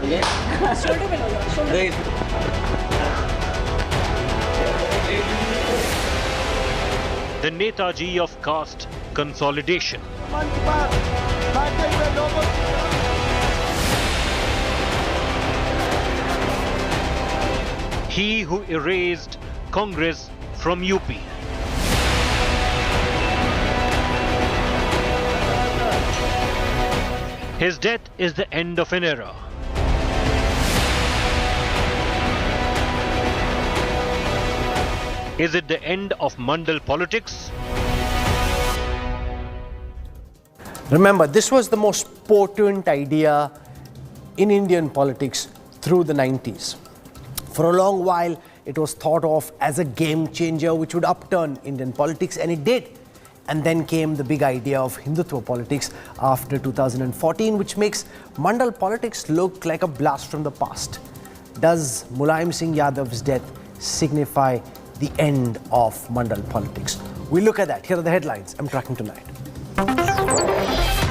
Shoulder पे लो, shoulder पे। The Netaji of caste consolidation. He who erased Congress from UP. His death is the end of an era. Is it the end of Mandal politics? Remember, this was the most potent idea in Indian politics through the 90s. For a long while, it was thought of as a game changer which would upturn Indian politics, and it did. And then came the big idea of Hindutva politics after 2014, which makes Mandal politics look like a blast from the past. Does Mulayam Singh Yadav's death signify the end of Mandal politics? We'll look at that. Here are the headlines I'm tracking tonight.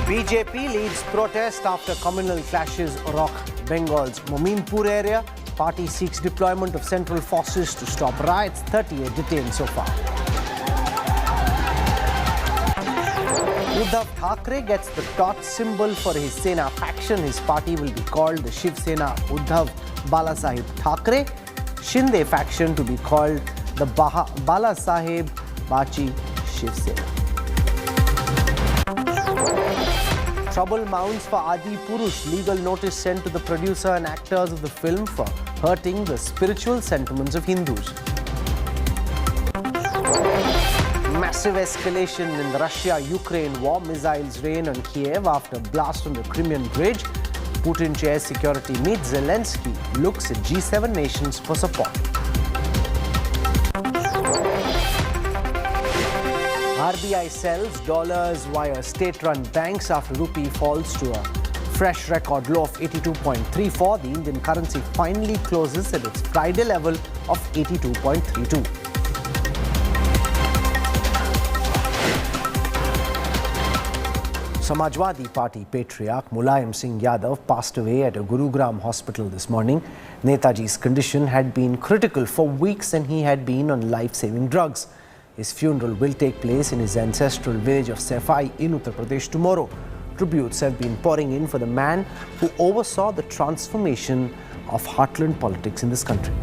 BJP leads protest after communal clashes rock Bengal's Mominpur area. Party seeks deployment of central forces to stop riots. 38 detained so far. Uddhav Thackeray gets the dot symbol for his Sena faction. His party will be called the Shiv Sena Uddhav Balasaheb Thackeray. Shinde faction to be called the Balasaheb Bachi Shiv Sena. Trouble mounts for Adi Purush. Legal notice sent to the producer and actors of the film for hurting the spiritual sentiments of Hindus. Massive escalation in the Russia-Ukraine war. Missiles rain on Kiev after blast on the Crimean Bridge. Putin chairs security meet. Zelensky looks at G7 nations for support. RBI sells dollars via state-run banks after rupee falls to a fresh record low of 82.34. The Indian currency finally closes at its Friday level of 82.32. Samajwadi Party Patriach Mulayam Singh Yadav passed away at a Gurugram hospital this morning. Netaji's condition had been critical for weeks and he had been on life-saving drugs. His funeral will take place in his ancestral village of Sefai in Uttar Pradesh tomorrow. Tributes have been pouring in for the man who oversaw the transformation of heartland politics in this country.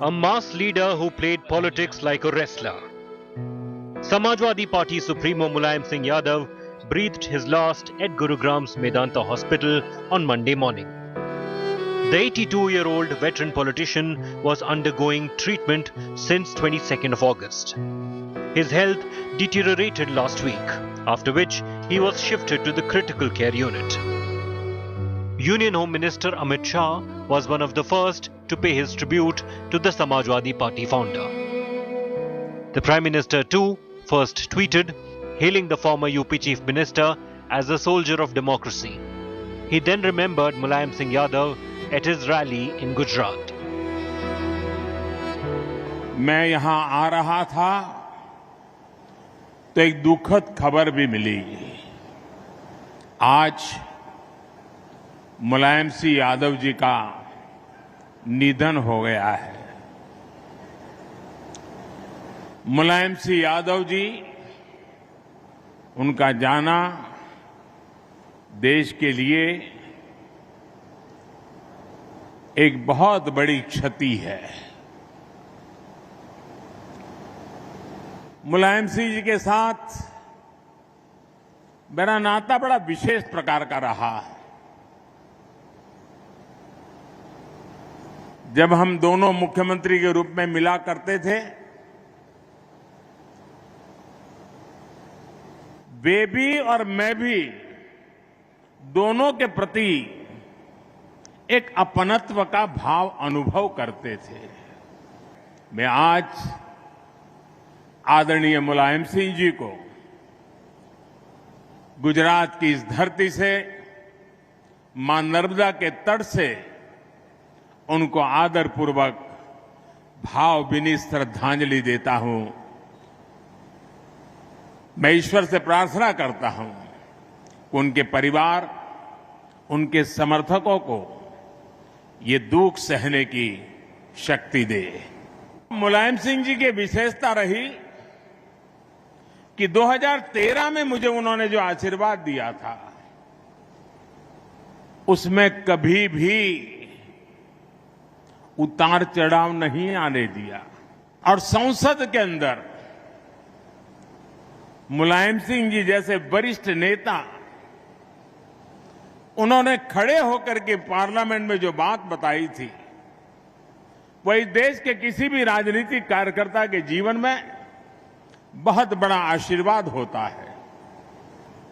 A mass leader who played politics like a wrestler. Samajwadi Party Supremo Mulayam Singh Yadav breathed his last at Gurugram's Medanta Hospital on Monday morning. The 82-year-old veteran politician was undergoing treatment since 22nd of August. His health deteriorated last week, after which he was shifted to the critical care unit. Union Home Minister Amit Shah was one of the first to pay his tribute to the Samajwadi Party founder. The Prime Minister too first tweeted, hailing the former UP Chief Minister as a soldier of democracy. He then remembered Mulayam Singh Yadav at his rally in Gujarat. मैं यहां आ रहा था तो एक दुखद खबर भी मिली। आज मुलायम सिंह यादव जी का निधन हो गया है। मुलायम सिंह यादव जी, उनका जाना देश के लिए एक बहुत बड़ी क्षति है। मुलायम सिंह जी के साथ मेरा नाता बड़ा विशेष प्रकार का रहा। जब हम दोनों मुख्यमंत्री के रूप में मिला करते थे, वे भी और मैं भी दोनों के प्रति एक अपनत्व का भाव अनुभव करते थे। मैं आज आदरणीय मुलायम सिंह जी को गुजरात की इस धरती से, मां नर्मदा के तट से उनको आदरपूर्वक भावभीनी श्रद्धांजलि देता हूं। मैं ईश्वर से प्रार्थना करता हूं उनके परिवार, उनके समर्थकों को ये दुख सहने की शक्ति दे। मुलायम सिंह जी की विशेषता रही कि 2013 में मुझे उन्होंने जो आशीर्वाद दिया था, उसमें कभी भी उतार चढ़ाव नहीं आने दिया। और संसद के अंदर मुलायम सिंह जी जैसे वरिष्ठ नेता, उन्होंने खड़े होकर के पार्लियामेंट में जो बात बताई थी, वही देश के किसी भी राजनीतिक कार्यकर्ता के जीवन में बहुत बड़ा आशीर्वाद होता है।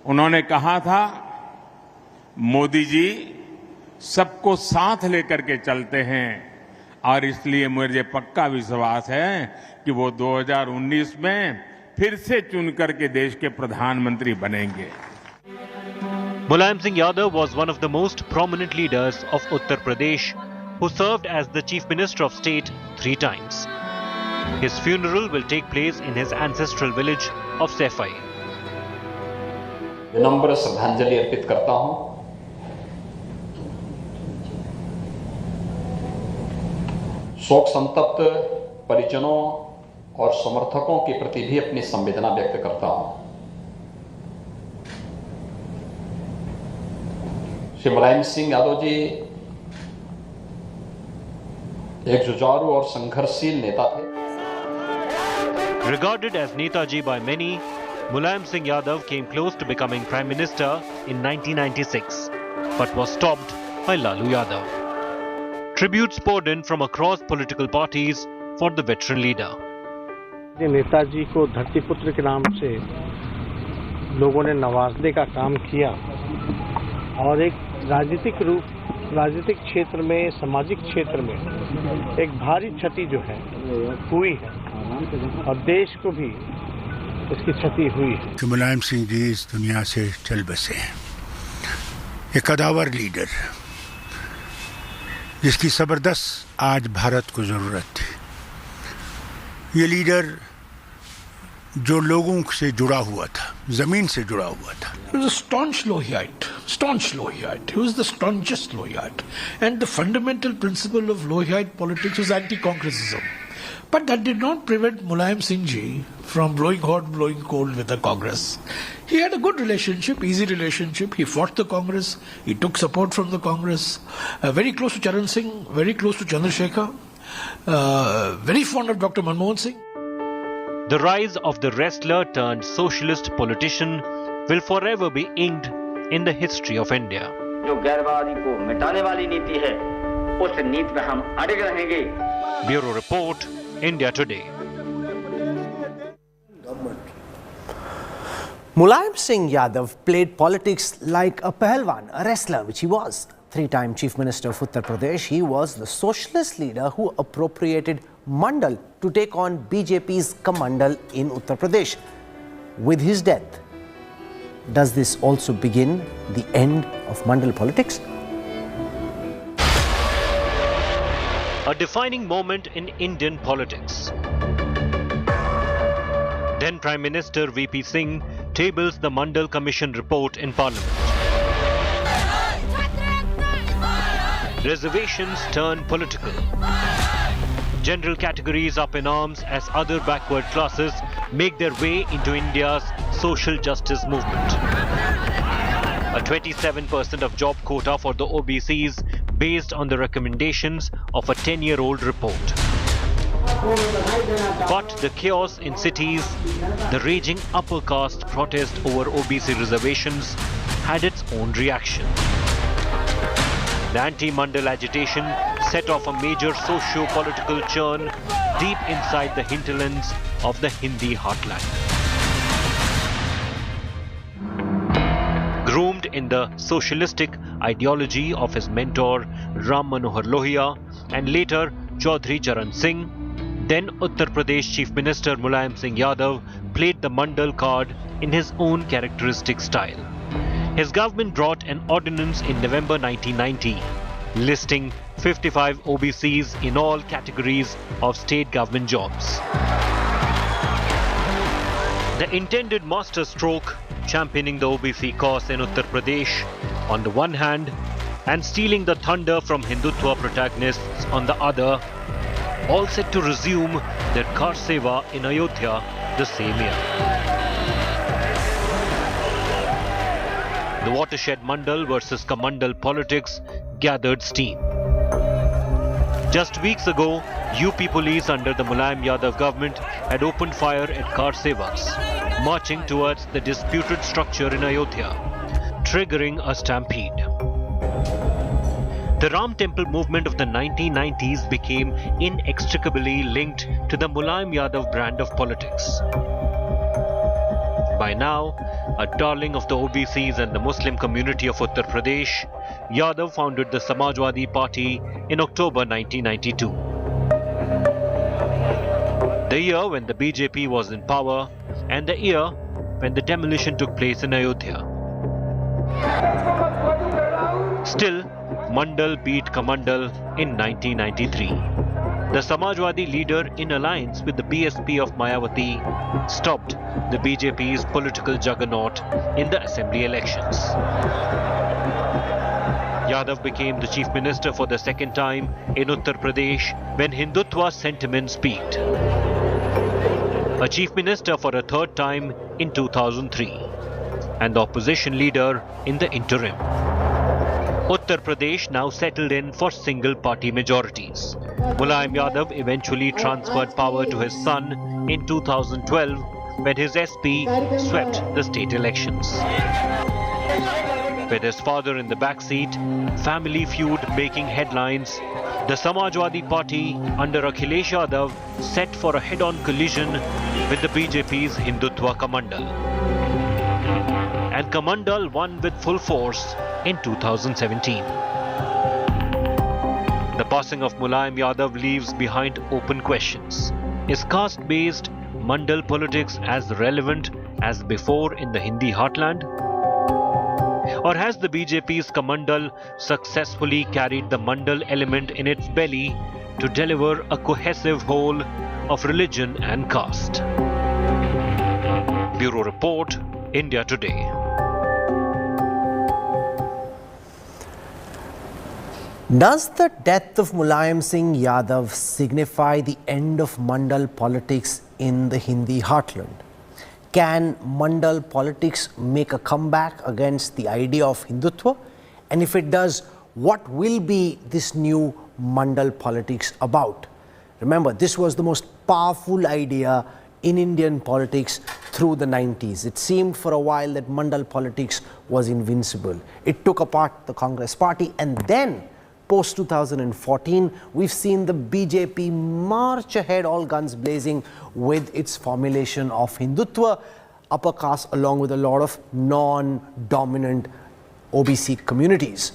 उन्होंने कहा था, मोदी जी सबको साथ लेकर के चलते हैं और इसलिए मुझे पक्का विश्वास है कि वो 2019 में फिर से चुनकर के देश के प्रधानमंत्री बनेंगे। Mulayam Singh Yadav was one of the most prominent leaders of Uttar Pradesh who served as the Chief Minister of State 3 times. His funeral will take place in his ancestral village of Saifai. विनम्र श्रद्धांजलि अर्पित करता हूं। शोक संतप्त परिजनों और समर्थकों के प्रति भी अपनी संवेदना व्यक्त करता हूं। श्री मुलायम सिंह यादव जी एक जुझारू और संघर्षशील नेता थे। Regarded as Netaji by many, Mulayam Singh Yadav came close to becoming Prime Minister in 1996, but was stopped by Lalu Yadav. Tributes poured in from across political parties for the veteran leader. Netaji को धरती पुत्र के नाम से लोगों ने नवाजने का काम किया और एक राजनीतिक क्षेत्र में, सामाजिक क्षेत्र में एक भारी क्षति जो है हुई है और देश को भी इसकी क्षति हुई है। मुलायम सिंह जी इस दुनिया से चल बसे हैं, एक कदावर लीडर जिसकी जबरदस्त आज भारत को जरूरत थी। ये लीडर जो लोगों से जुड़ा हुआ था, जमीन से जुड़ा हुआ था। He was a staunch Lohite. He was the staunchest Lohite. And the fundamental principle of Lohite politics was anti-Congressism. But that did not prevent Mulayam Singh ji from blowing hot, blowing cold with the Congress. He had a good relationship, easy relationship. He fought the Congress. He took support from the Congress. Very close to Charan Singh, very close to Chandrasekhar. Very fond of Dr. Manmohan Singh. The rise of the wrestler turned socialist politician will forever be inked in the history of India. जो गैरवादी को मिटाने वाली नीति है, उस नीति में हम अड़िग रहेंगे। Bureau Report, India Today. Mulayam Singh Yadav played politics like a pahalwan, a wrestler, which he was. 3-time Chief Minister of Uttar Pradesh, he was the socialist leader who appropriated Mandal to take on BJP's Kamandal in Uttar Pradesh. With his death, does this also begin the end of Mandal politics? A defining moment in Indian politics. Then Prime Minister VP Singh tables the Mandal Commission report in Parliament. Reservations turn political. General categories up in arms as other backward classes make their way into India's social justice movement. A 27% of job quota for the OBCs based on the recommendations of a 10-year-old report. But the chaos in cities, the raging upper caste protest over OBC reservations had its own reaction. The anti-Mandal agitation set off a major socio-political churn deep inside the hinterlands of the Hindi heartland. Groomed in the socialistic ideology of his mentor Ram Manohar Lohia and later Chaudhry Charan Singh, then Uttar Pradesh Chief Minister Mulayam Singh Yadav played the Mandal card in his own characteristic style. His government brought an ordinance in November 1990, listing 55 OBCs in all categories of state government jobs. The intended masterstroke championing the OBC cause in Uttar Pradesh on the one hand and stealing the thunder from Hindutva protagonists on the other, all set to resume their Kar Seva in Ayodhya the same year. The watershed Mandal versus Kamandal politics gathered steam. Just weeks ago, UP police under the Mulayam Yadav government had opened fire at Kar Sevaks, marching towards the disputed structure in Ayodhya, triggering a stampede. The Ram Temple movement of the 1990s became inextricably linked to the Mulayam Yadav brand of politics. By now, a darling of the OBCs and the Muslim community of Uttar Pradesh, Yadav founded the Samajwadi Party in October 1992. The year when the BJP was in power and the year when the demolition took place in Ayodhya. Still, Mandal beat Kamandal in 1993. The Samajwadi leader, in alliance with the BSP of Mayawati, stopped the BJP's political juggernaut in the assembly elections. Yadav became the chief minister for the second time in Uttar Pradesh when Hindutva sentiments peaked. A chief minister for a third time in 2003, and the opposition leader in the interim. Uttar Pradesh now settled in for single-party majorities. Mulayam Yadav eventually transferred power to his son in 2012 when his SP swept the state elections. With his father in the backseat, family feud making headlines, the Samajwadi Party under Akhilesh Yadav set for a head-on collision with the BJP's Hindutva Kamandal. And Kamandal won with full force in 2017. The passing of Mulayam Yadav leaves behind open questions. Is caste-based Mandal politics as relevant as before in the Hindi heartland? Or has the BJP's Kamandal successfully carried the Mandal element in its belly to deliver a cohesive whole of religion and caste? Bureau Report, India Today. Does the death of Mulayam Singh Yadav signify the end of Mandal politics in the Hindi heartland? Can Mandal politics make a comeback against the idea of Hindutva? And if it does, what will be this new Mandal politics about? Remember, this was the most powerful idea in Indian politics through the 90s. It seemed for a while that Mandal politics was invincible. It took apart the Congress party, and then post 2014, we've seen the BJP march ahead, all guns blazing, with its formulation of Hindutva, upper caste, along with a lot of non-dominant OBC communities.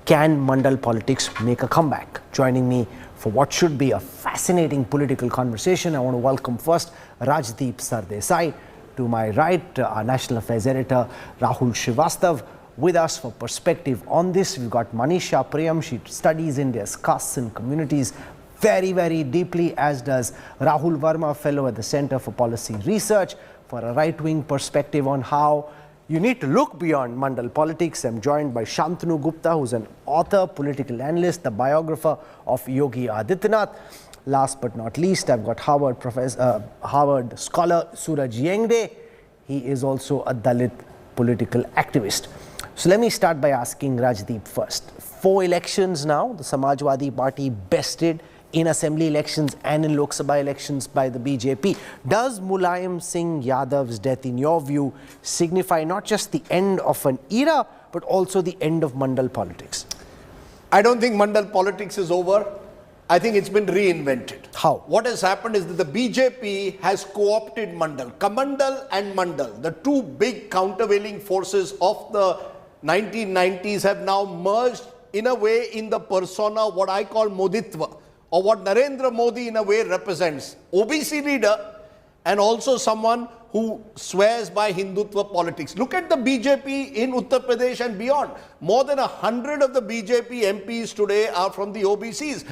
Can Mandal politics make a comeback? Joining me for what should be a fascinating political conversation, I want to welcome first Rajdeep Sardesai. To my right, our National Affairs Editor Rahul Srivastav. With us for perspective on this, we've got Manisha Priyam. She studies India's castes and communities very, very deeply, as does Rahul Verma, fellow at the Center for Policy Research, for a right-wing perspective on how you need to look beyond Mandal politics. I'm joined by Shantanu Gupta, who's an author, political analyst, the biographer of Yogi Adityanath. Last but not least, I've got Harvard scholar Suraj Yengde. He is also a Dalit political activist. So let me start by asking Rajdeep first. 4 elections now, the Samajwadi Party bested in assembly elections and in Lok Sabha elections by the BJP. Does Mulayam Singh Yadav's death, in your view, signify not just the end of an era, but also the end of Mandal politics? I don't think Mandal politics is over. I think it's been reinvented. How? What has happened is that the BJP has co-opted Mandal. Kamandal and Mandal, the two big countervailing forces of the 1990s, have now merged in a way in the persona what I call Moditva, or what Narendra Modi in a way represents. OBC leader, and also someone who swears by Hindutva politics. Look at the BJP in Uttar Pradesh and beyond. More than 100 of the BJP MPs today are from the OBCs.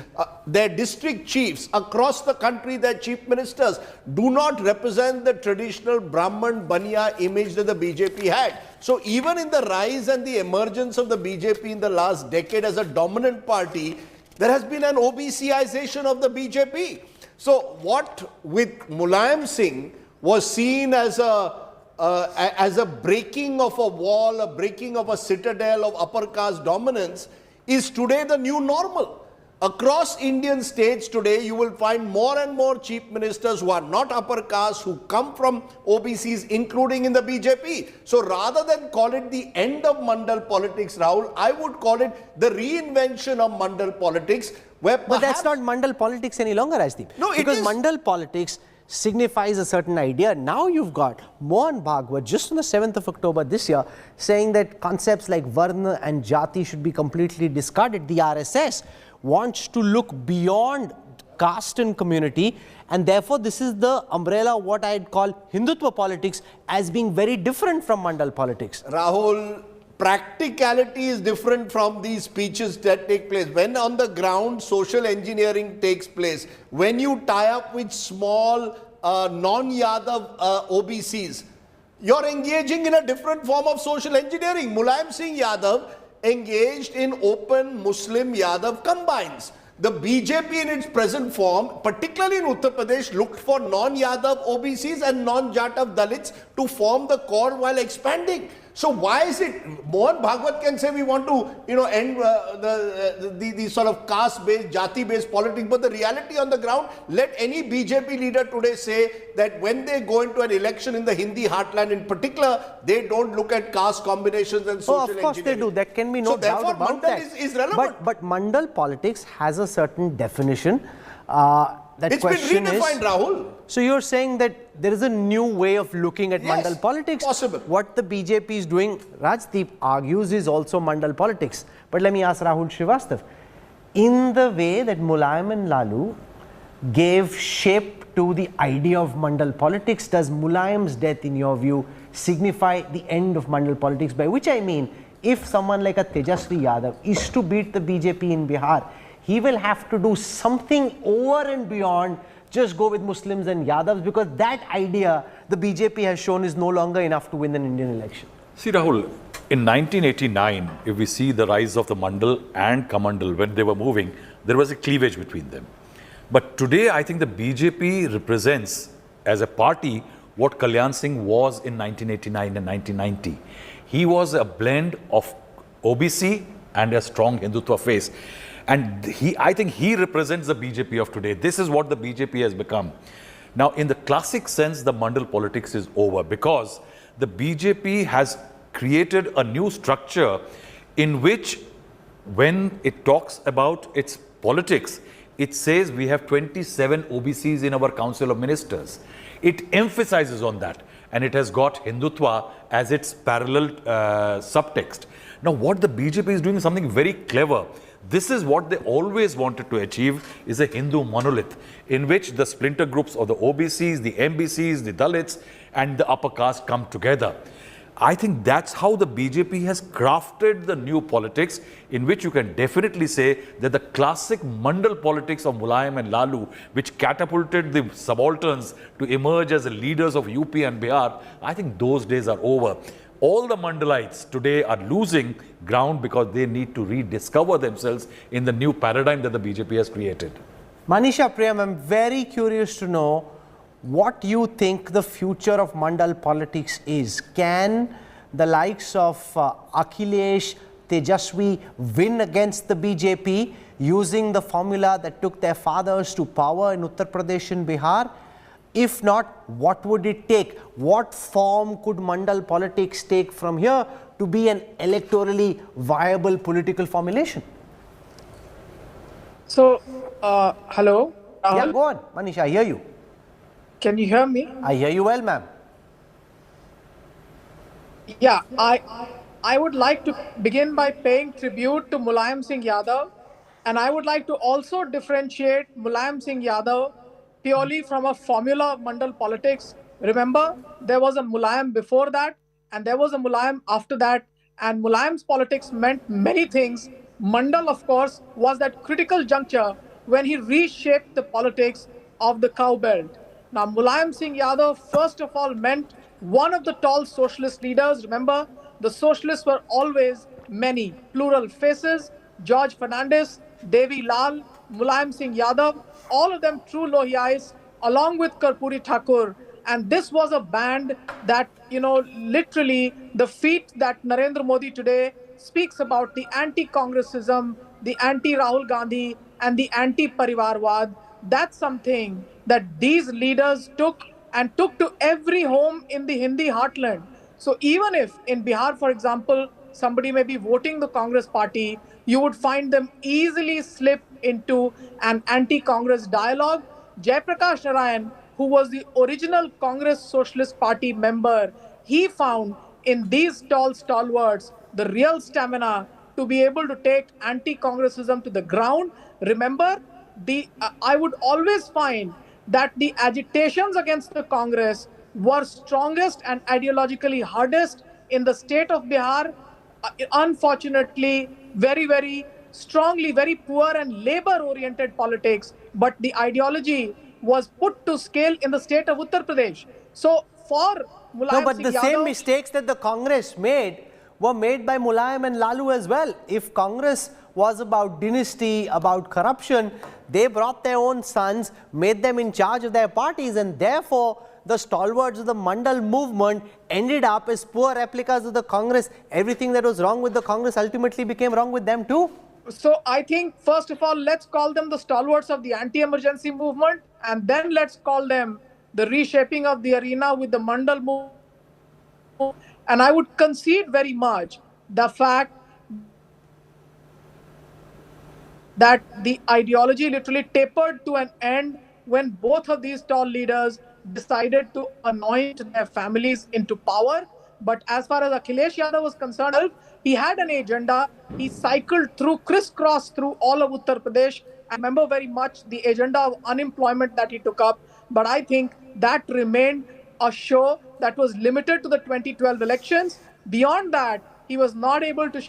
Their district chiefs across the country, their chief ministers, do not represent the traditional Brahman Baniya image that the BJP had. So even in the rise and the emergence of the BJP in the last decade as a dominant party, there has been an OBCization of the BJP. So what with Mulayam Singh was seen as a breaking of a wall, a breaking of a citadel of upper caste dominance, is today the new normal. Across Indian states today, you will find more and more chief ministers who are not upper caste, who come from OBCs, including in the BJP. So rather than call it the end of Mandal politics, Rahul, I would call it the reinvention of Mandal politics. But that's not Mandal politics any longer, Rajdeep. No, because Mandal politics signifies a certain idea. Now you've got Mohan Bhagwat just on the 7th of October this year saying that concepts like Varna and Jati should be completely discarded. The RSS wants to look beyond caste and community, and therefore this is the umbrella of what I'd call Hindutva politics as being very different from Mandal politics. Rahul, practicality is different from these speeches that take place. When on the ground social engineering takes place, when you tie up with small non-Yadav OBCs, you're engaging in a different form of social engineering. Mulayam Singh Yadav engaged in open Muslim Yadav combines. The BJP in its present form, particularly in Uttar Pradesh, looked for non-Yadav OBCs and non-Jatav Dalits to form the core while expanding. So why is it Mohan Bhagwat can say we want to, end the sort of caste-based, jati-based politics, but the reality on the ground, let any BJP leader today say that when they go into an election in the Hindi heartland in particular, they don't look at caste combinations and social engineering. Of course they do. There can be no doubt about that. Is relevant. But Mandal politics has a certain definition. It's been redefined, Rahul. So you're saying that there is a new way of looking at Mandal politics. Possible. What the BJP is doing, Rajdeep argues, is also Mandal politics. But let me ask Rahul Srivastav. In the way that Mulayam and Lalu gave shape to the idea of Mandal politics, does Mulayam's death, in your view, signify the end of Mandal politics? By which I mean, if someone like a Tejasvi Yadav is to beat the BJP in Bihar, he will have to do something over and beyond just go with Muslims and Yadavs, because that idea the BJP has shown is no longer enough to win an Indian election. See, Rahul, in 1989, if we see the rise of the Mandal and Kamandal, when they were moving, there was a cleavage between them. But today, I think the BJP represents, as a party, what Kalyan Singh was in 1989 and 1990. He was a blend of OBC and a strong Hindutva face. And I think he represents the BJP of today. This is what the BJP has become. Now, in the classic sense, the Mandal politics is over because the BJP has created a new structure in which, when it talks about its politics, it says we have 27 OBCs in our Council of Ministers. It emphasizes on that, and it has got Hindutva as its parallel subtext. Now, what the BJP is doing is something very clever. This is what they always wanted to achieve, is a Hindu monolith in which the splinter groups of the OBCs, the MBCs, the Dalits and the upper caste come together. I think that's how the BJP has crafted the new politics, in which you can definitely say that the classic Mandal politics of Mulayam and Lalu, which catapulted the subalterns to emerge as the leaders of UP and Bihar, I think those days are over. All the Mandalites today are losing ground because they need to rediscover themselves in the new paradigm that the BJP has created. Manisha Priyam, I'm very curious to know what you think the future of Mandal politics is. Can the likes of Akhilesh, Tejasvi win against the BJP using the formula that took their fathers to power in Uttar Pradesh and Bihar? If not, what would it take? What form could Mandal politics take from here to be an electorally viable political formulation? So, hello? Yeah, go on. Manisha, I hear you. Can you hear me? I hear you well, ma'am. Yeah, I would like to begin by paying tribute to Mulayam Singh Yadav, and I would like to also differentiate Mulayam Singh Yadav purely from a formula of Mandal politics. Remember, there was a Mulayam before that, and there was a Mulayam after that, and Mulayam's politics meant many things. Mandal, of course, was that critical juncture when he reshaped the politics of the cow belt. Now, Mulayam Singh Yadav, first of all, meant one of the tall socialist leaders. Remember, the socialists were always many, plural faces. George Fernandez, Devi Lal, Mulayam Singh Yadav, all of them true Lohiyais, along with Karpuri Thakur. And this was a band that, literally the feat that Narendra Modi today speaks about, the anti-Congressism, the anti-Rahul Gandhi, and the anti-Parivarwad. That's something that these leaders took to every home in the Hindi heartland. So even if in Bihar, for example, somebody may be voting the Congress party, you would find them easily slip into an anti-Congress dialogue. Jaiprakash Narayan, who was the original Congress Socialist Party member, he found in these tall stalwarts the real stamina to be able to take anti-Congressism to the ground. Remember, I would always find that the agitations against the Congress were strongest and ideologically hardest in the state of Bihar. Unfortunately, very, very strongly, very poor and labor-oriented politics, but the ideology was put to scale in the state of Uttar Pradesh. So for Mulayam No, but Singh the same Yadav, mistakes that the Congress made were made by Mulayam and Lalu as well. If Congress was about dynasty, about corruption, they brought their own sons, made them in charge of their parties, and therefore the stalwarts of the Mandal movement ended up as poor replicas of the Congress. Everything that was wrong with the Congress ultimately became wrong with them too. So I think, first of all, let's call them the stalwarts of the anti-emergency movement, and then let's call them the reshaping of the arena with the Mandal movement. And I would concede very much the fact that the ideology literally tapered to an end when both of these tall leaders decided to anoint their families into power. But as far as Akhilesh Yadav was concerned, he had an agenda. He cycled through, crisscrossed through all of Uttar Pradesh. I remember very much the agenda of unemployment that he took up. But I think that remained a show that was limited to the 2012 elections. Beyond that, he was not able to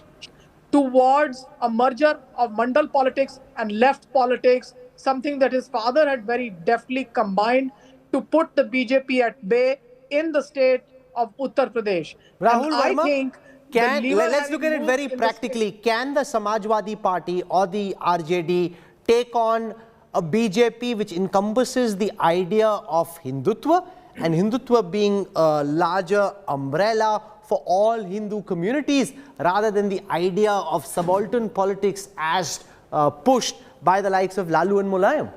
towards a merger of Mandal politics and left politics, something that his father had very deftly combined to put the BJP at bay in the state of Uttar Pradesh. Rahul and Verma, I think let's look at it very practically. Can the Samajwadi Party or the RJD take on a BJP which encompasses the idea of Hindutva, and Hindutva being a larger umbrella for all Hindu communities, rather than the idea of subaltern politics as pushed by the likes of Lalu and Mulayam?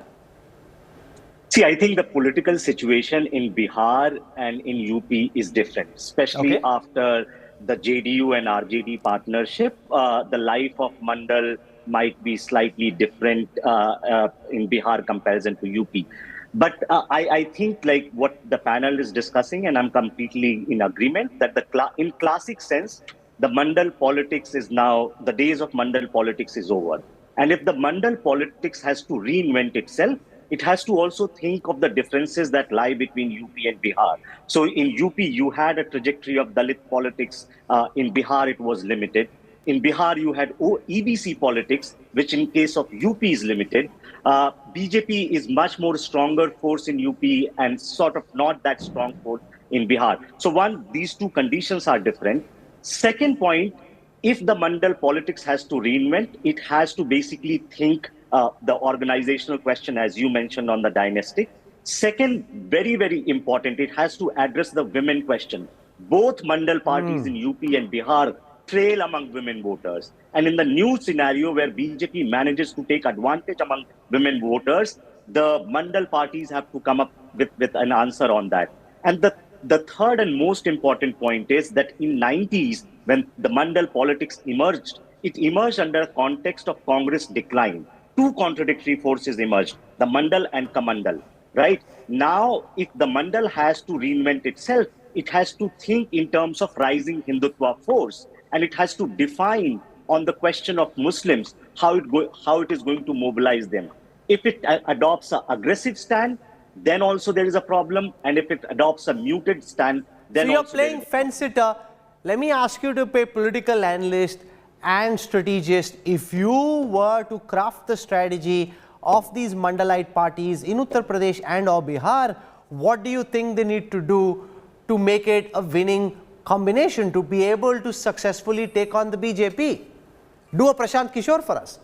See, I think the political situation in Bihar and in UP is different, especially after the JDU and RJD partnership. The life of Mandal might be slightly different in Bihar comparison to UP. But I think like what the panel is discussing, and I'm completely in agreement, that in classic sense, the Mandal politics is now, the days of Mandal politics is over. And if the Mandal politics has to reinvent itself, it has to also think of the differences that lie between UP and Bihar. So in UP, you had a trajectory of Dalit politics. In Bihar, it was limited. In Bihar, you had EBC politics, which in case of UP is limited. BJP is much more stronger force in UP and sort of not that strong force in Bihar. So one, these two conditions are different. Second point, if the Mandal politics has to reinvent, it has to basically think the organizational question, as you mentioned, on the dynastic. Second, very, very important, it has to address the women question. Both Mandal parties in UP and Bihar trail among women voters. And in the new scenario where BJP manages to take advantage among women voters, the Mandal parties have to come up with an answer on that. And the third and most important point is that in 90s, when the Mandal politics emerged, it emerged under a context of Congress decline. Two contradictory forces emerged, the Mandal and Kamandal, right? Now, if the Mandal has to reinvent itself, it has to think in terms of rising Hindutva force, and it has to define on the question of Muslims how it is going to mobilize them. If it adopts an aggressive stand, then also there is a problem. And if it adopts a muted stand, then so you're also there playing is- fence-sitter. Let me ask you to play political analyst and strategist. If you were to craft the strategy of these Mandalite parties in Uttar Pradesh and or Bihar, what do you think they need to do to make it a winning combination, to be able to successfully take on the BJP? Do a Prashant Kishore for us.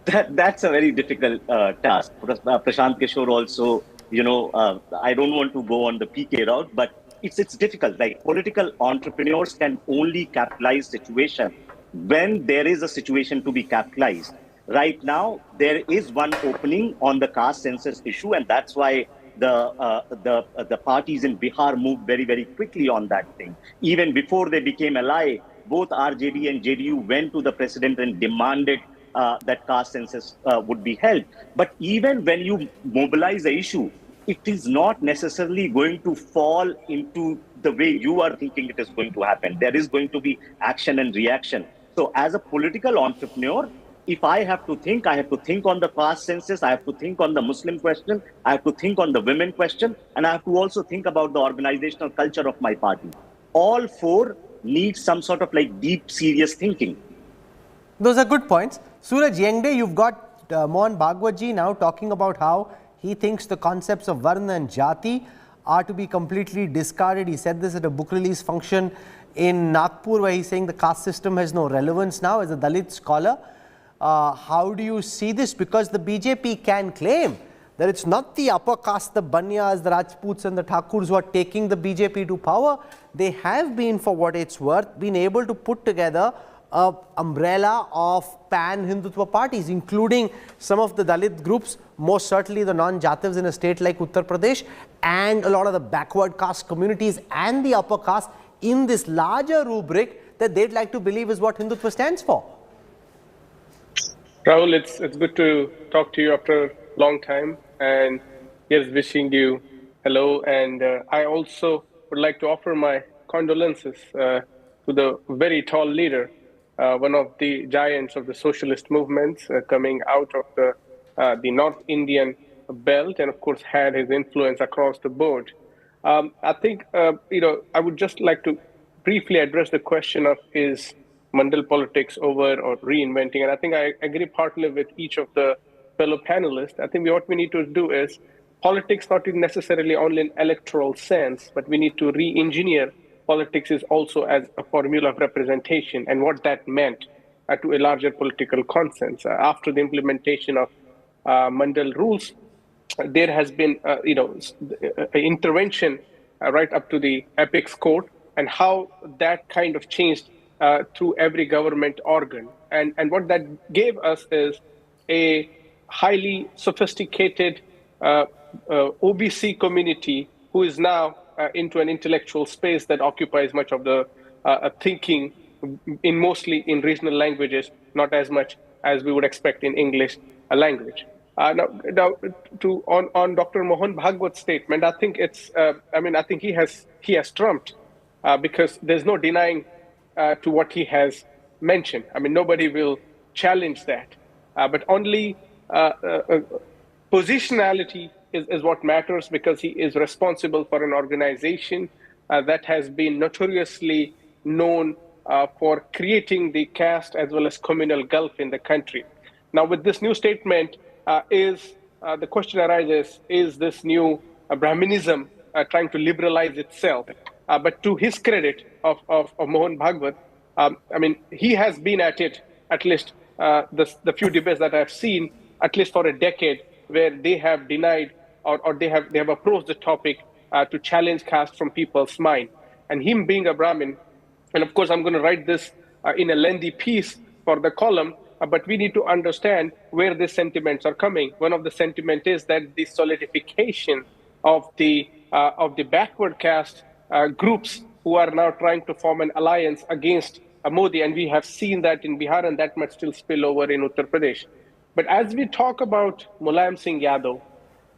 That's a very difficult task. Prashant Kishore also, I don't want to go on the PK route, but it's difficult. Like, political entrepreneurs can only capitalize situation when there is a situation to be capitalized. Right now, there is one opening on the caste census issue, and that's why the parties in Bihar moved very, very quickly on that thing. Even before they became ally, both RJD and JDU went to the president and demanded that caste census would be held. But even when you mobilize the issue, it is not necessarily going to fall into the way you are thinking it is going to happen. There is going to be action and reaction. So as a political entrepreneur, if I have to think on the caste census, I have to think on the Muslim question, I have to think on the women question, and I have to also think about the organizational culture of my party. All four need some sort of like deep, serious thinking. Those are good points. Suraj Yengde, you've got Mohan Bhagwatji now talking about how he thinks the concepts of Varna and Jati are to be completely discarded. He said this at a book release function in Nagpur, where he's saying the caste system has no relevance now. As a Dalit scholar, how do you see this? Because the BJP can claim that it's not the upper caste, the Banyas, the Rajputs and the Thakurs who are taking the BJP to power. They have been, for what it's worth, been able to put together an umbrella of pan-Hindutva parties, including some of the Dalit groups, most certainly the non-Jativs in a state like Uttar Pradesh, and a lot of the backward caste communities and the upper caste in this larger rubric that they'd like to believe is what Hindutva stands for. Rahul, it's good to talk to you after a long time, and yes, wishing you hello. And I also would like to offer my condolences to the very tall leader, one of the giants of the socialist movements, coming out of the North Indian belt, and of course had his influence across the board. I think, I would just like to briefly address the question of, is Mandal politics over or reinventing? And I think I agree partly with each of the fellow panelists. I think what we need to do is politics not necessarily only in electoral sense, but we need to re-engineer politics is also as a formula of representation and what that meant to a larger political consensus. After the implementation of Mandal rules, there has been, intervention right up to the apex court, and how that kind of changed through every government organ. And what that gave us is a highly sophisticated OBC community who is now into an intellectual space that occupies much of the thinking mostly in regional languages, not as much as we would expect in English language. Now on Dr. Mohan Bhagwat's statement, I think it's, I think he has trumped because there's no denying to what he has mentioned. I mean, nobody will challenge that, but only positionality is what matters, because he is responsible for an organization that has been notoriously known for creating the caste as well as communal gulf in the country. Now, with this new statement, the question arises, is this new Brahminism trying to liberalize itself? But to his credit of Mohan Bhagwat, he has been at it, at least the few debates that I've seen, at least for a decade, where they have denied or they have approached the topic to challenge caste from people's mind. And him being a Brahmin, and of course I'm going to write this in a lengthy piece for the column, but we need to understand where the sentiments are coming. One of the sentiment is that the solidification of the backward caste groups who are now trying to form an alliance against Modi, and we have seen that in Bihar, and that might still spill over in Uttar Pradesh. But as we talk about Mulayam Singh Yadav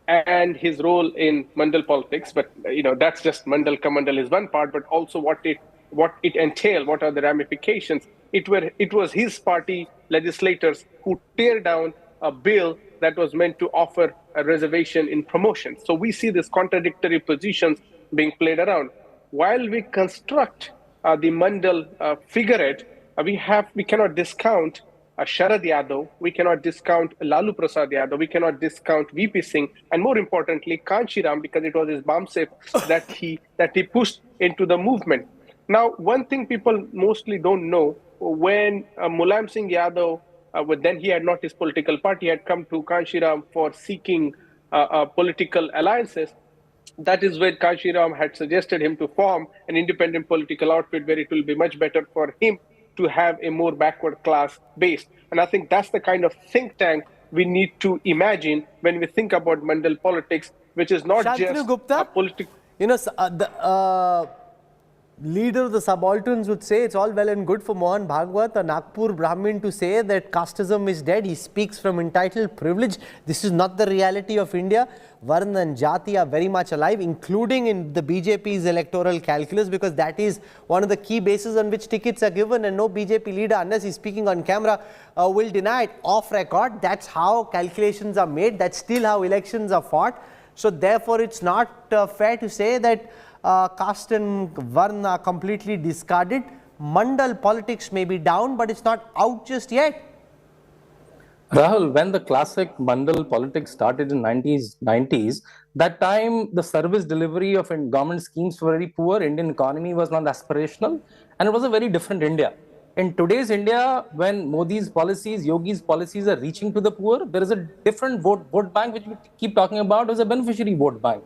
and his role in Mandal politics, but that's just Mandal Kamandal is one part, but also what it entailed, what are the ramifications. It was his party legislators who tear down a bill that was meant to offer a reservation in promotion. So we see these contradictory positions being played around. While we construct the Mandal figurehead, we cannot discount Sharad Yadav, we cannot discount Lalu Prasad Yadav, we cannot discount VP Singh, and more importantly, Kanchiram, because it was his bombshell that he pushed into the movement. Now, one thing people mostly don't know, when Mulayam Singh Yadav, then he had not his political party, had come to Kanchiram for seeking political alliances. That is where Kanchiram had suggested him to form an independent political outfit where it will be much better for him to have a more backward class base. And I think that's the kind of think tank we need to imagine when we think about Mandal politics, which is not Shantanu just Gupta, a political... the leader of the subalterns would say it's all well and good for Mohan Bhagwat, a Nagpur Brahmin, to say that casteism is dead. He speaks from entitled privilege. This is not the reality of India. Varna and Jati are very much alive, including in the BJP's electoral calculus, because that is one of the key bases on which tickets are given, and no BJP leader, unless he's speaking on camera, will deny it off record. That's how calculations are made. That's still how elections are fought. So therefore, it's not fair to say that caste and Varna are completely discarded. Mandal politics may be down, but it's not out just yet. Rahul, when the classic Mandal politics started in 90s, that time the service delivery of government schemes were very poor. Indian economy was not aspirational, and it was a very different India. In today's India, when Modi's policies, Yogi's policies are reaching to the poor, there is a different vote bank, which we keep talking about as a beneficiary vote bank.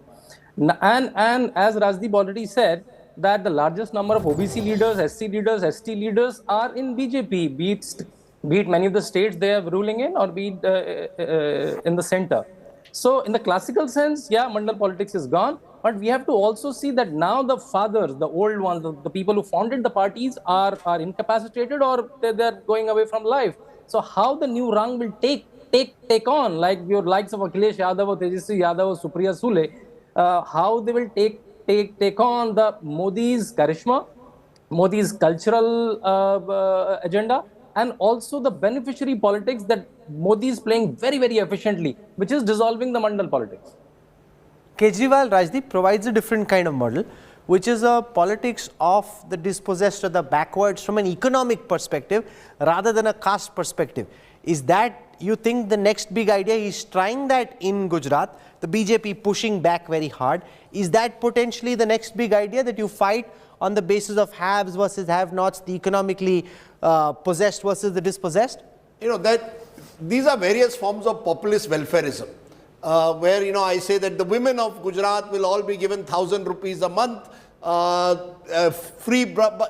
And as Rajdeep already said, that the largest number of OBC leaders, SC leaders, ST leaders are in BJP, be it many of the states they are ruling in, or be it in the center. So in the classical sense, yeah, Mandal politics is gone, but we have to also see that now the fathers, the old ones, the people who founded the parties are incapacitated, or they're going away from life. So how the new rung will take on, like your likes of Akhilesh Yadav or Tejasvi Yadav or Supriya Sule, how they will take on the Modi's charisma, Modi's cultural agenda, and also the beneficiary politics that Modi is playing very, very efficiently, which is dissolving the Mandal politics. Kejriwal, Rajdeep, provides a different kind of model, which is a politics of the dispossessed or the backwards from an economic perspective rather than a caste perspective. Is that, you think, the next big idea? He's trying that in Gujarat, the BJP pushing back very hard. Is that potentially the next big idea, that you fight on the basis of haves versus have-nots, the economically possessed versus the dispossessed? You know, that these are various forms of populist welfareism, where, you know, I say that the women of Gujarat will all be given 1,000 rupees a month, free,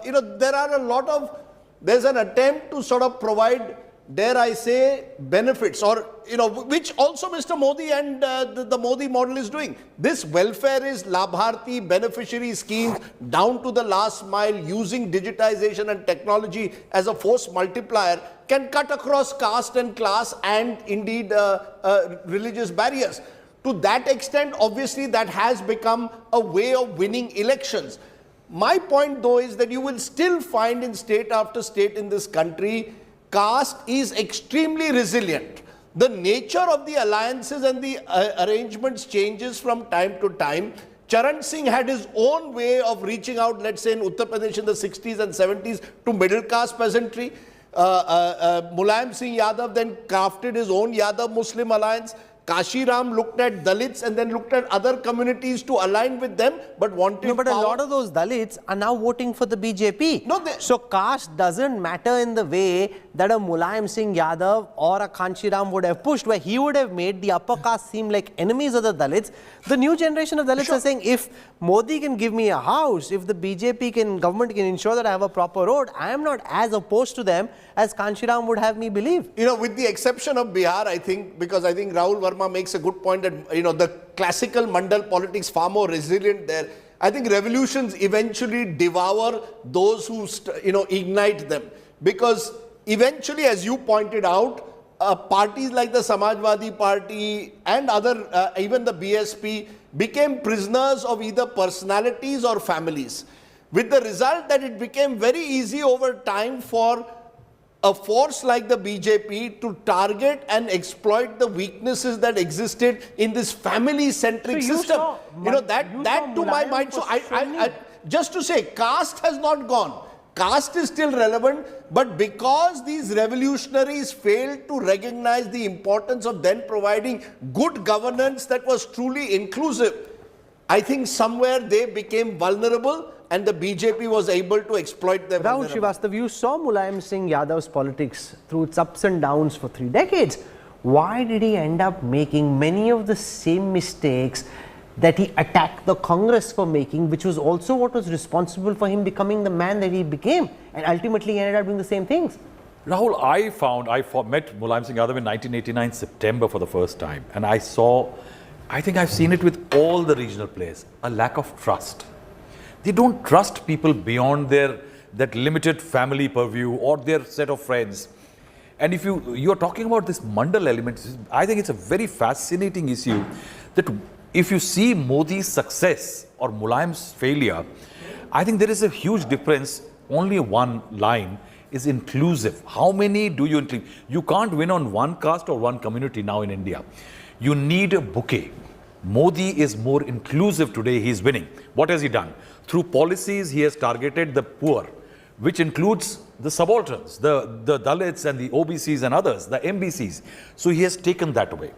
you know, there are a lot of, there's an attempt to sort of provide, dare I say, benefits, or, you know, which also Mr. Modi and the Modi model is doing. This welfare is Labharti beneficiary schemes down to the last mile, using digitization and technology as a force multiplier, can cut across caste and class and indeed religious barriers. To that extent, obviously, that has become a way of winning elections. My point, though, is that you will still find in state after state in this country, caste is extremely resilient. The nature of the alliances and the arrangements changes from time to time. Charan Singh had his own way of reaching out, let's say in Uttar Pradesh in the 60s and 70s, to middle caste peasantry. Mulayam Singh Yadav then crafted his own Yadav Muslim alliance. Kashi Ram looked at Dalits and then looked at other communities to align with them, but wanted No, but power. a lot of those Dalits are now voting for the BJP. No, so caste doesn't matter in the way that a Mulayam Singh Yadav or a Kanchi Ram would have pushed, where he would have made the upper caste seem like enemies of the Dalits. The new generation of Dalits are saying, if Modi can give me a house, if the BJP government can ensure that I have a proper road, I am not as opposed to them as Kanchi Ram would have me believe. You know, with the exception of Bihar, I think, because I think Rahul Verma makes a good point that, you know, the classical Mandal politics far more resilient there. I think revolutions eventually devour those who, you know, ignite them. Because eventually, as you pointed out, parties like the Samajwadi party and other, even the BSP, became prisoners of either personalities or families. With the result that it became very easy over time for a force like the BJP to target and exploit the weaknesses that existed in this family-centric system. That to my mind. So I just to say, caste has not gone. Caste is still relevant, but because these revolutionaries failed to recognize the importance of then providing good governance that was truly inclusive, I think somewhere they became vulnerable and the BJP was able to exploit their Rahul Srivastav, you saw Mulayam Singh Yadav's politics through its ups and downs for 3 decades. Why did he end up making many of the same mistakes that he attacked the Congress for making, which was also what was responsible for him becoming the man that he became, and ultimately he ended up doing the same things? Rahul, I met Mulayam Singh Yadav in 1989 September for the first time, and I think I've seen it with all the regional players, a lack of trust. They don't trust people beyond that limited family purview or their set of friends. And if you're talking about this Mandal element, I think it's a very fascinating issue that if you see Modi's success or Mulayam's failure, I think there is a huge difference. Only one line is inclusive. How many do you include? You can't win on one caste or one community now in India. You need a bouquet. Modi is more inclusive today. He's winning. What has he done? Through policies, he has targeted the poor, which includes the subalterns, the Dalits and the OBCs and others, the MBCs. So he has taken that away.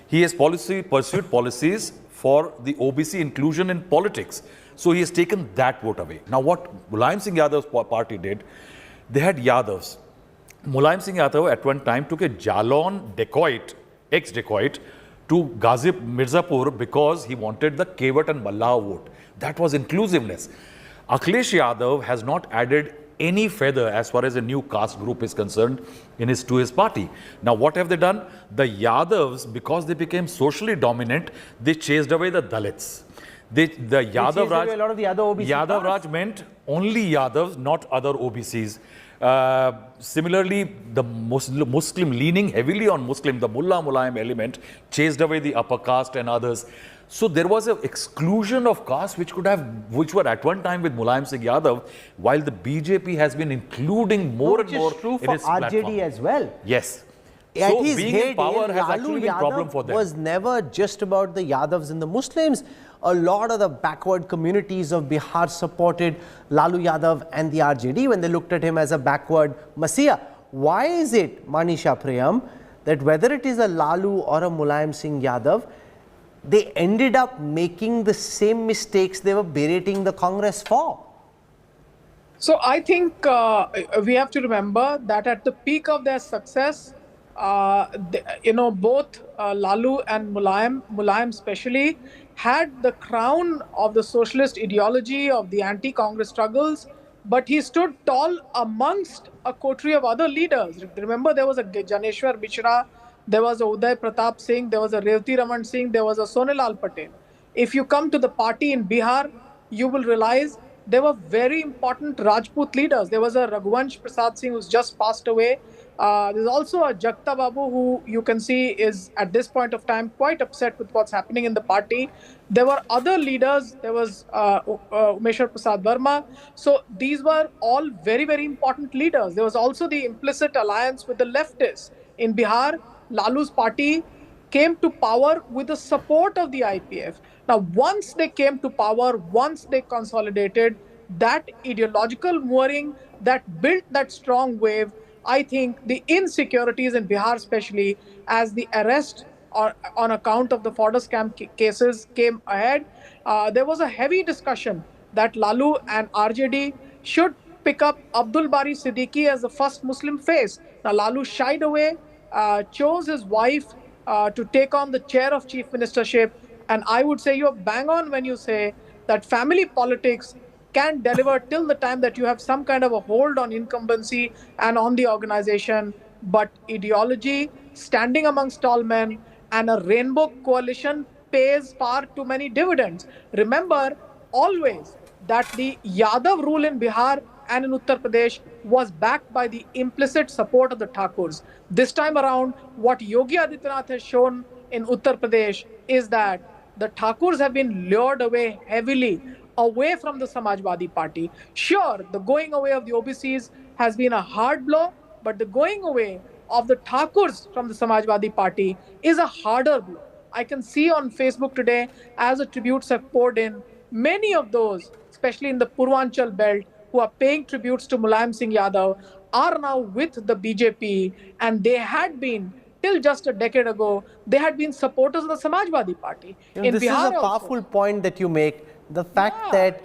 He has pursued policies for the OBC inclusion in politics. So he has taken that vote away. Now what Mulayam Singh Yadav's party did, they had Yadavs. Mulayam Singh Yadav at one time took a Jalon dacoit, ex-dacoit, to Ghazi Mirzapur because he wanted the Kevat and Mallah vote. That was inclusiveness. Akhilesh Yadav has not added any feather as far as a new caste group is concerned to his party. Now what have they done? The Yadavs, because they became socially dominant, they chased away the Dalits. The Yadav Raj, a lot of the other OBC Yadav Raj meant only Yadavs, not other OBCs. Similarly, the Muslim, leaning heavily on Muslim, the Mullah Mulayam element chased away the upper caste and others. So there was an exclusion of caste which were at one time with Mulayam Singh Yadav, while the BJP has been including more and more true in for its RJD platform. as well. Yes. At So his being heyday, in power has actually been a problem for them. Was never just about the Yadavs and the Muslims. A lot of the backward communities of Bihar supported Lalu Yadav and the RJD when they looked at him as a backward messiah. Why is it, Manisha Priyam, that whether it is a Lalu or a Mulayam Singh Yadav, they ended up making the same mistakes they were berating the Congress for? So I think we have to remember that at the peak of their success, both Lalu and Mulayam especially, had the crown of the socialist ideology of the anti-Congress struggles, but he stood tall amongst a coterie of other leaders. Remember, there was a Janeshwar Mishra, there was a Uday Pratap Singh, there was a Revati Raman Singh, there was a Sonilal Patel. If you come to the party in Bihar, you will realize there were very important Rajput leaders. There was a Raghuvansh Prasad Singh who's just passed away. There's also a Jagta Babu who you can see is at this point of time quite upset with what's happening in the party. There were other leaders. There was Umeshwar Prasad Verma. So these were all very, very important leaders. There was also the implicit alliance with the leftists. In Bihar, Lalu's party came to power with the support of the IPF. Now, once they came to power, once they consolidated, that ideological mooring that built that strong wave, I think the insecurities in Bihar especially, as the arrest on account of the fodder scam cases came ahead, there was a heavy discussion that Lalu and RJD should pick up Abdul Bari Siddiqui as the first Muslim face. Now, Lalu shied away, chose his wife to take on the chair of chief ministership. And I would say you're bang on when you say that family politics can deliver till the time that you have some kind of a hold on incumbency and on the organization. But ideology, standing amongst tall men, and a rainbow coalition pays far too many dividends. Remember always that the Yadav rule in Bihar and in Uttar Pradesh was backed by the implicit support of the Thakurs. This time around, what Yogi Adityanath has shown in Uttar Pradesh is that the Thakurs have been lured away heavily away from the Samajwadi party. Sure, the going away of the OBCs has been a hard blow, But the going away of the Thakurs from the Samajwadi Party is a harder blow. I can see on Facebook today, as the tributes have poured in, many of those, especially in the Purvanchal belt, who are paying tributes to Mulayam Singh Yadav, are now with the BJP, and they had been, till just a decade ago, they had been supporters of the Samajwadi Party. This is a powerful point that you make. The fact that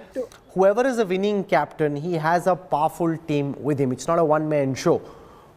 whoever is a winning captain, he has a powerful team with him. It's not a one-man show.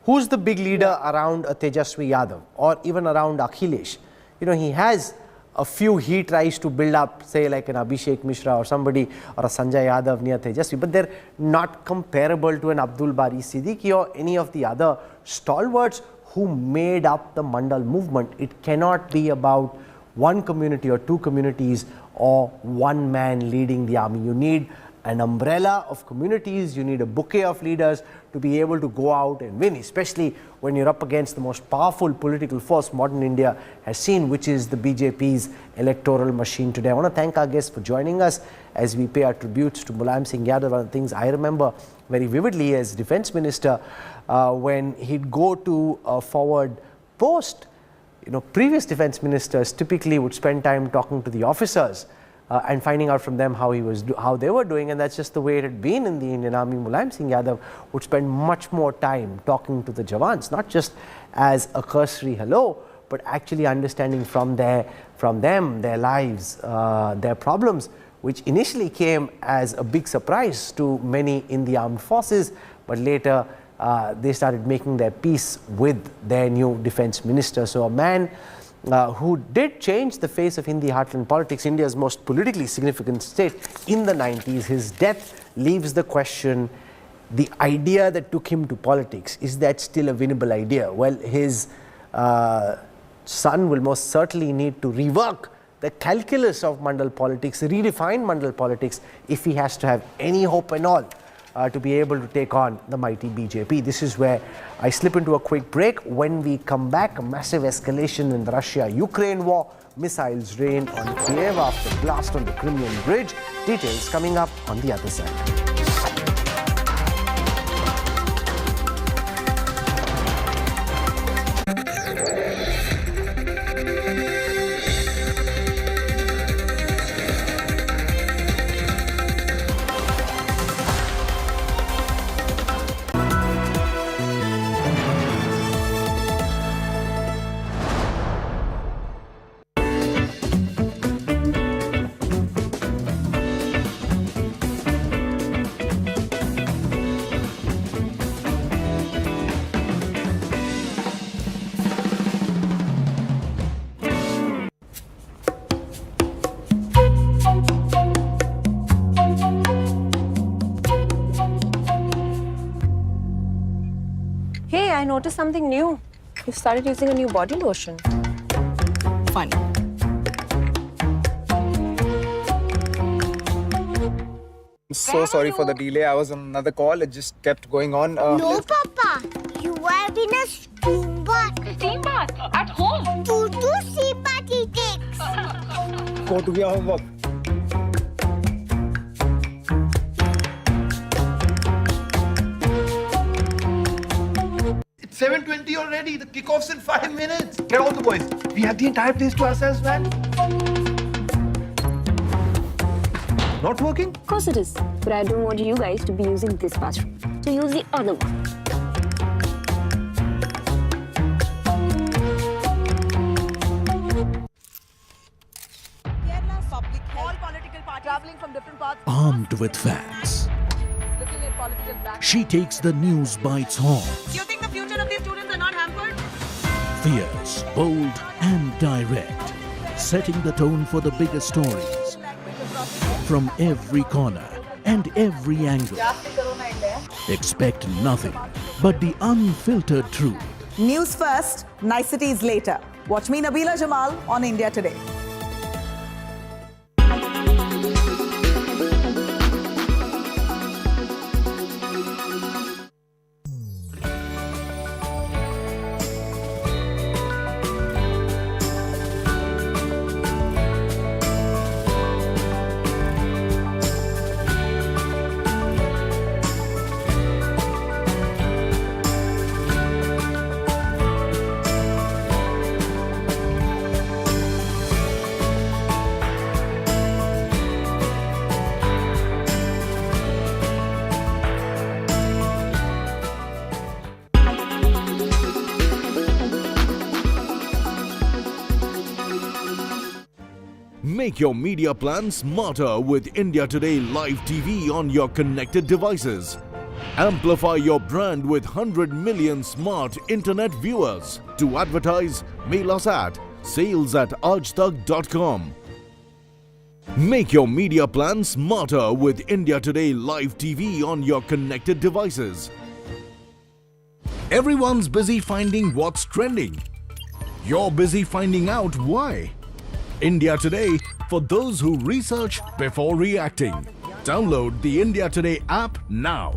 Who's the big leader around a Tejaswi Yadav or even around Akhilesh? He has a few he tries to build up, say like an Abhishek Mishra or somebody, or a Sanjay Yadav near Tejaswi, but they're not comparable to an Abdul Bari Siddiqui or any of the other stalwarts who made up the Mandal movement. It cannot be about one community or two communities or one man leading the army. You need an umbrella of communities, you need a bouquet of leaders to be able to go out and win, especially when you're up against the most powerful political force modern India has seen, which is the BJP's electoral machine today. I want to thank our guests for joining us as we pay our tributes to Mulayam Singh Yadav. One of the things I remember very vividly as Defence Minister, when he'd go to a forward post, previous Defence Ministers typically would spend time talking to the officers and finding out from them how they were doing, and that's just the way it had been in the Indian Army. Mulayam Singh Yadav would spend much more time talking to the Jawans, not just as a cursory hello, but actually understanding from them, their lives, their problems, which initially came as a big surprise to many in the armed forces, but later they started making their peace with their new defence minister. So a man who did change the face of Hindi heartland politics, India's most politically significant state in the 90s. His death leaves the question, the idea that took him to politics, is that still a winnable idea? Well, his son will most certainly need to rework the calculus of Mandal politics, redefine Mandal politics, if he has to have any hope and all to be able to take on the mighty BJP. This is where I slip into a quick break. When we come back, a massive escalation in the Russia-Ukraine war, missiles rain on Kiev after blast on the Crimean bridge. Details coming up on the other side. I noticed something new. You've started using a new body lotion. Funny. I'm so sorry for the delay. I was on another call. It just kept going on. No, Papa. You have been a steam bath. Steam bath? At home? 2 steam bath he takes. Go to your homework. It's 7:20 already. The kickoff's in 5 minutes. Get all the boys. We have the entire place to ourselves, man. Not working? Of course it is. But I don't want you guys to be using this bathroom. So use the other one. Armed with facts, she takes the news by its horns. You think the future of these students are not hampered? Fierce, bold and direct, setting the tone for the biggest stories from every corner and every angle. Expect nothing but the unfiltered truth. News first, niceties later. Watch me, Nabila Jamal, on India Today. Make your media plan smarter with India Today Live TV on your connected devices. Amplify your brand with 100 million smart internet viewers. To advertise, mail us at sales@aajtak.com. Make your media plan smarter with India Today Live TV on your connected devices. Everyone's busy finding what's trending. You're busy finding out why. India Today, for those who research before reacting. Download the India Today app now.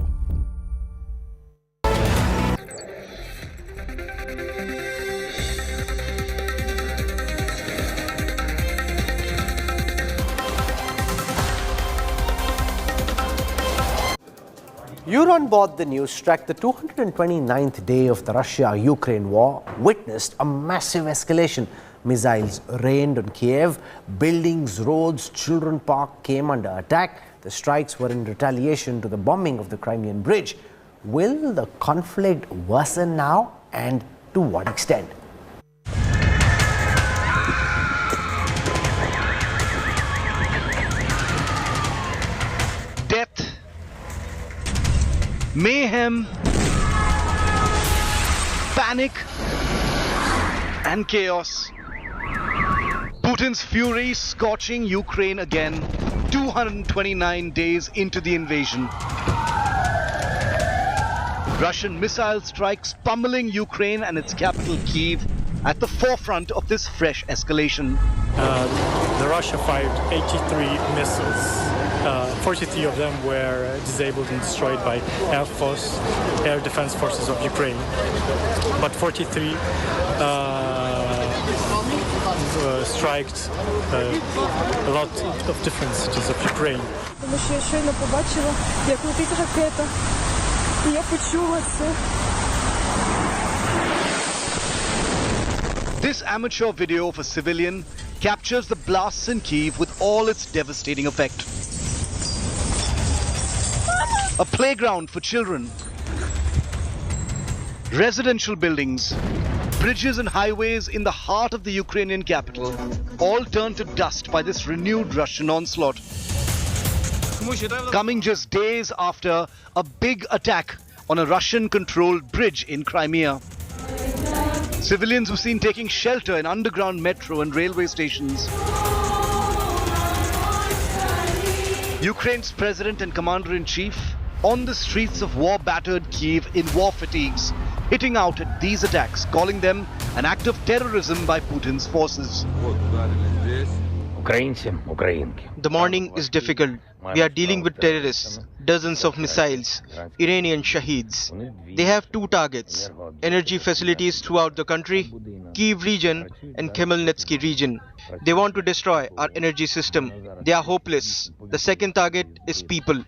You're on board the Newstrack. The 229th day of the Russia-Ukraine war witnessed a massive escalation. Missiles rained on Kiev, buildings, roads, Children Park came under attack. The strikes were in retaliation to the bombing of the Crimean Bridge. Will the conflict worsen now, and to what extent? Death, mayhem, panic, and chaos. Putin's fury scorching Ukraine again, 229 days into the invasion. Russian missile strikes pummeling Ukraine and its capital Kyiv at the forefront of this fresh escalation. The Russia fired 83 missiles. 43 of them were disabled and destroyed by Air Defense Forces of Ukraine. But 43 striked a lot of different cities of Ukraine. Тому що я щойно побачила, як летить ракета, і я почула це. This amateur video of a civilian captures the blasts in Kyiv with all its devastating effect. A playground for children, residential buildings, bridges and highways in the heart of the Ukrainian capital, all turned to dust by this renewed Russian onslaught. Coming just days after a big attack on a Russian-controlled bridge in Crimea. Civilians were seen taking shelter in underground metro and railway stations. Ukraine's president and commander-in-chief on the streets of war-battered Kyiv in war fatigues, hitting out at these attacks, calling them an act of terrorism by Putin's forces. The morning is difficult. We are dealing with terrorists, dozens of missiles, Iranian shaheeds. They have two targets, energy facilities throughout the country, Kyiv region and Khmelnytsky region. They want to destroy our energy system. They are hopeless. The second target is people.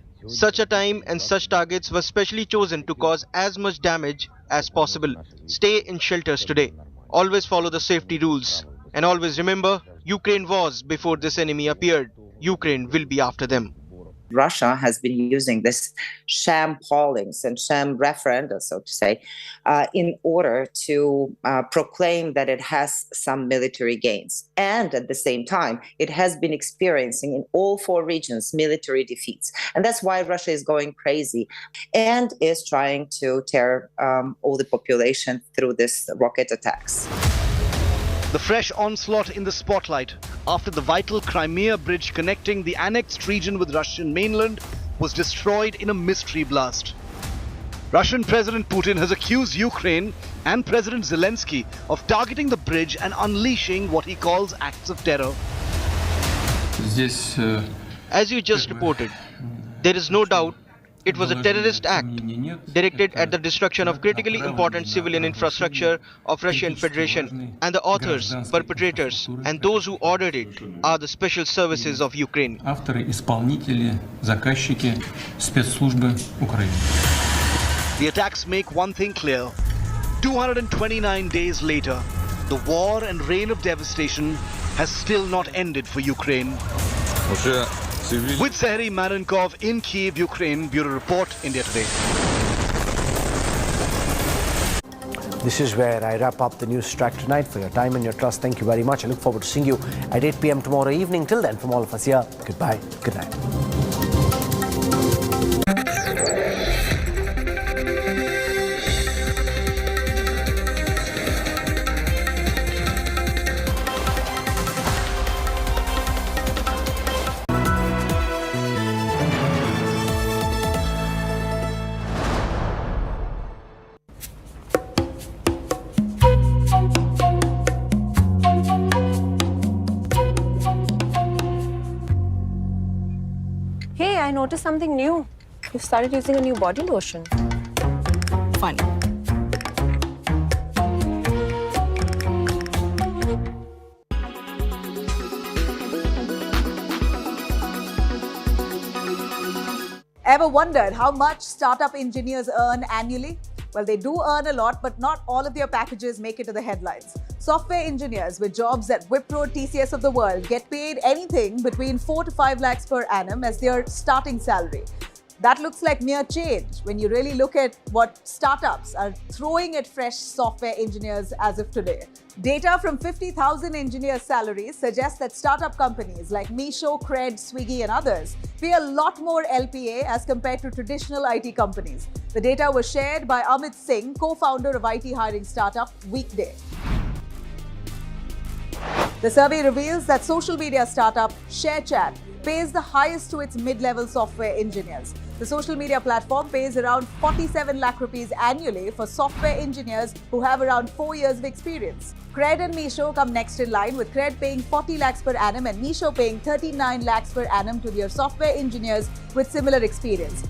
Such a time and such targets were specially chosen to cause as much damage as possible. Stay in shelters today. Always follow the safety rules. And always remember, Ukraine was before this enemy appeared. Ukraine will be after them. Russia has been using this sham pollings and sham referenda, so to say, in order to proclaim that it has some military gains. And at the same time, it has been experiencing in all four regions military defeats. And that's why Russia is going crazy and is trying to tear all the population through these rocket attacks. The fresh onslaught in the spotlight after the vital Crimea bridge connecting the annexed region with Russian mainland was destroyed in a mystery blast. Russian President Putin has accused Ukraine and President Zelensky of targeting the bridge and unleashing what he calls acts of terror. As you just reported, there is no doubt it was a terrorist act directed at the destruction of critically important civilian infrastructure of Russian Federation, and the authors, perpetrators, and those who ordered it are the special services of Ukraine. The attacks make one thing clear. 229 days later, the war and reign of devastation has still not ended for Ukraine. With Sehri Marenkov in Kyiv, Ukraine, Bureau Report, India Today. This is where I wrap up the Newstrack tonight. For your time and your trust, thank you very much. I look forward to seeing you at 8 p.m. tomorrow evening. Till then, from all of us here, goodbye, good night. Hey, I noticed something new. You've started using a new body lotion. Funny. Ever wondered how much startup engineers earn annually? Well, they do earn a lot, but not all of their packages make it to the headlines. Software engineers with jobs at Wipro, TCS of the world get paid anything between 4 to 5 lakhs per annum as their starting salary. That looks like mere change when you really look at what startups are throwing at fresh software engineers as of today. Data from 50,000 engineers' salaries suggests that startup companies like Meesho, Cred, Swiggy and others pay a lot more LPA as compared to traditional IT companies. The data was shared by Amit Singh, co-founder of IT hiring startup Weekday. The survey reveals that social media startup ShareChat pays the highest to its mid-level software engineers. The social media platform pays around 47 lakh rupees annually for software engineers who have around 4 years of experience. Cred and Meesho come next in line, with Cred paying 40 lakhs per annum and Meesho paying 39 lakhs per annum to their software engineers with similar experience.